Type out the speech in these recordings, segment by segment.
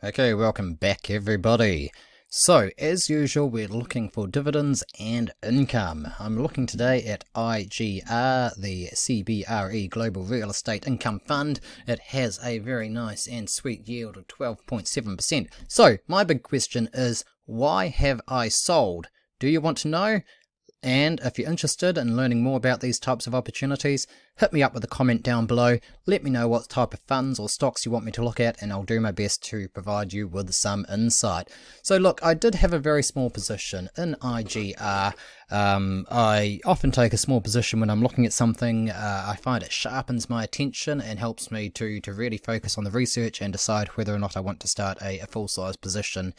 Okay, welcome back everybody. So, as usual, we're looking for dividends and income. I'm looking today at IGR, the CBRE Global Real Estate Income Fund. It has a very nice and sweet yield of 12.7%. So, my big question is, why have I sold? Do you want to know? And if you're interested in learning more about these types of opportunities, hit me up with a comment down below. Let me know what type of funds or stocks you want me to look at, and I'll do my best to provide you with some insight. So look, I did have a very small position in IGR. I often take a small position when I'm looking at something. I find it sharpens my attention and helps me to really focus on the research and decide whether or not I want to start a full-size position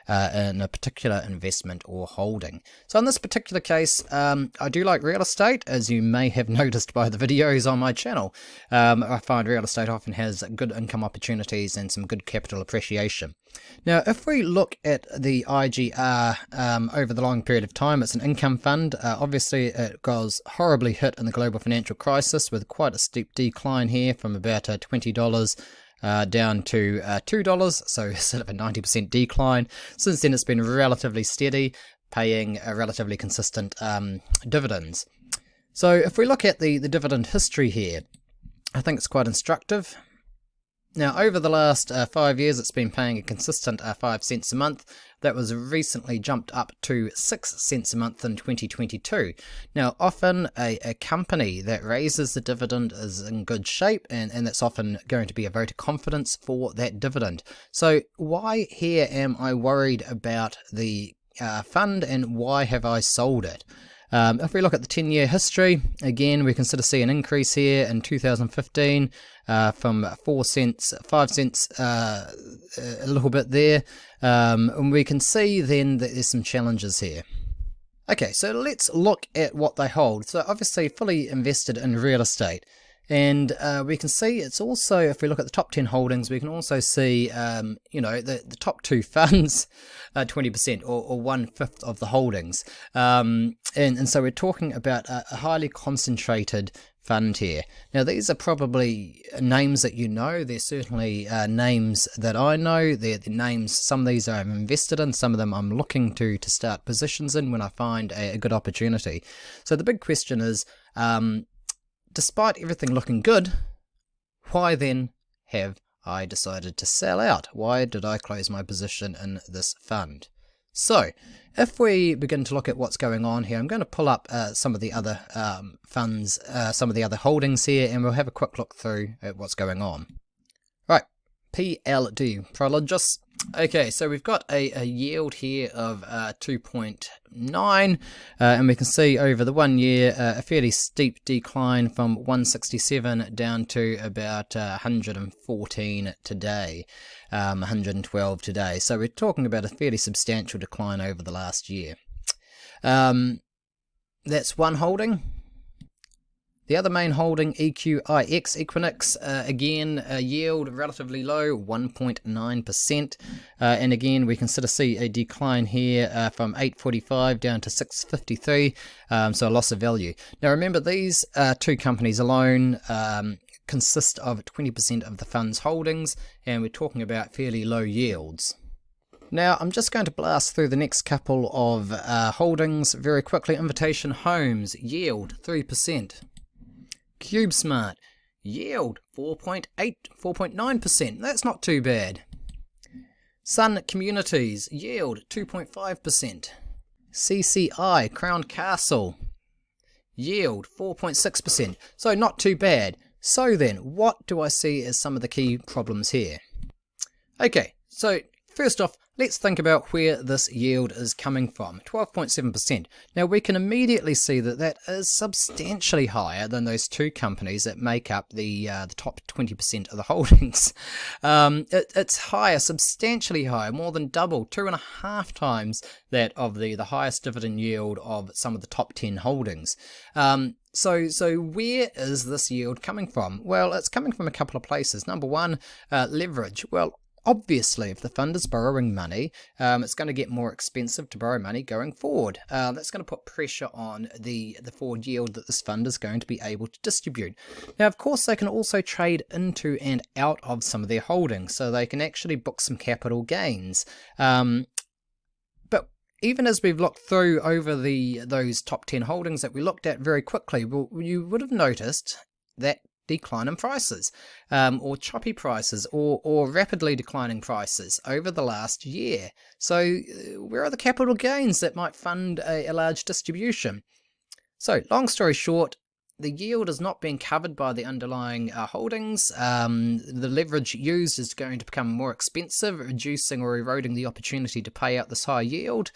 in a particular investment or holding. So in this particular case, I do like real estate, as you may have noticed by the videos on my channel. I find real estate often has good income opportunities and some good capital appreciation. Now, if we look at the IGR over the long period of time, it's an income fund. Obviously, it was horribly hit in the global financial crisis with quite a steep decline here from about $20 down to $2, so sort of a 90% decline. Since then, it's been relatively steady, paying a relatively consistent dividends. So if we look at the dividend history here, I think it's quite instructive. Now, over the last 5 years, it's been paying a consistent 5 cents a month. That was recently jumped up to 6 cents a month in 2022. Now, often a company that raises the dividend is in good shape, and that's often going to be a vote of confidence for that dividend. So why here am I worried about the fund, and why have I sold it? If we look at the 10-year history, again, we can sort of see an increase here in 2015 from 5 cents, a little bit there. And we can see then that there's some challenges here. Okay, so let's look at what they hold. So obviously fully invested in real estate. And we can see it's also, if we look at the top 10 holdings, we can also see, the top two funds, 20% or 1/5 of the holdings. And so we're talking about a highly concentrated fund here. Now, these are probably names that you know. They're certainly names that I know. They're the names, some of these I'm invested in, some of them I'm looking to start positions in when I find a good opportunity. So the big question is, despite everything looking good, why then have I decided to sell out? Why did I close my position in this fund? So, if we begin to look at what's going on here, I'm going to pull up some of the other funds, some of the other holdings here, and we'll have a quick look through at what's going on. Right, PLD, Prologis. Okay, so we've got a yield here of 2.9, and we can see over the 1 year a fairly steep decline from 167 down to about 114 today, 112 today. So we're talking about a fairly substantial decline over the last year. That's one holding. The other main holding, EQIX, Equinix, again, yield relatively low, 1.9%. And again, we can sort of see a decline here from 845 down to 653, so a loss of value. Now remember, these two companies alone consist of 20% of the fund's holdings, and we're talking about fairly low yields. Now, I'm just going to blast through the next couple of holdings very quickly. Invitation Homes, yield 3%. CubeSmart, yield 4.9%. That's not too bad. Sun Communities, yield 2.5%. CCI, Crown Castle, yield 4.6%. So not too bad. So then, what do I see as some of the key problems here? Okay, so first off, let's think about where this yield is coming from, 12.7%. Now we can immediately see that that is substantially higher than those two companies that make up the top 20% of the holdings. It's higher, substantially higher, more than double, 2.5 times that of the highest dividend yield of some of the top 10 holdings. So where is this yield coming from? Well, it's coming from a couple of places. Number one, leverage. Well, Obviously, if the fund is borrowing money, it's going to get more expensive to borrow money going forward. That's going to put pressure on the forward yield that this fund is going to be able to distribute. Now, of course, they can also trade into and out of some of their holdings, so they can actually book some capital gains. But even as we've looked through over those top 10 holdings that we looked at very quickly, well, you would have noticed that decline in prices, or choppy prices, or rapidly declining prices over the last year. So where are the capital gains that might fund a large distribution? So long story short, the yield is not being covered by the underlying holdings. The leverage used is going to become more expensive, reducing or eroding the opportunity to pay out this high yield.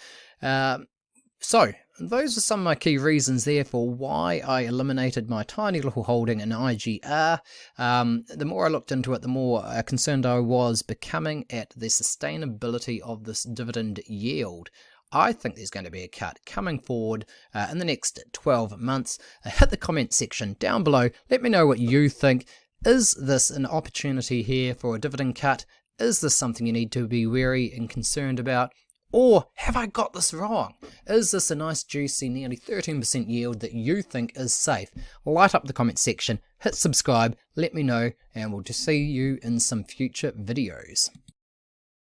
So those are some of my key reasons there for why I eliminated my tiny little holding in IGR. The more I looked into it, the more concerned I was becoming at the sustainability of this dividend yield. I think there's going to be a cut coming forward in the next 12 months. Hit the comment section down below. Let me know what you think. Is this an opportunity here for a dividend cut? Is this something you need to be wary and concerned about? Or have I got this wrong? Is this a nice juicy nearly 13% yield that you think is safe? Light up the comment section, hit subscribe, let me know, and we'll just see you in some future videos.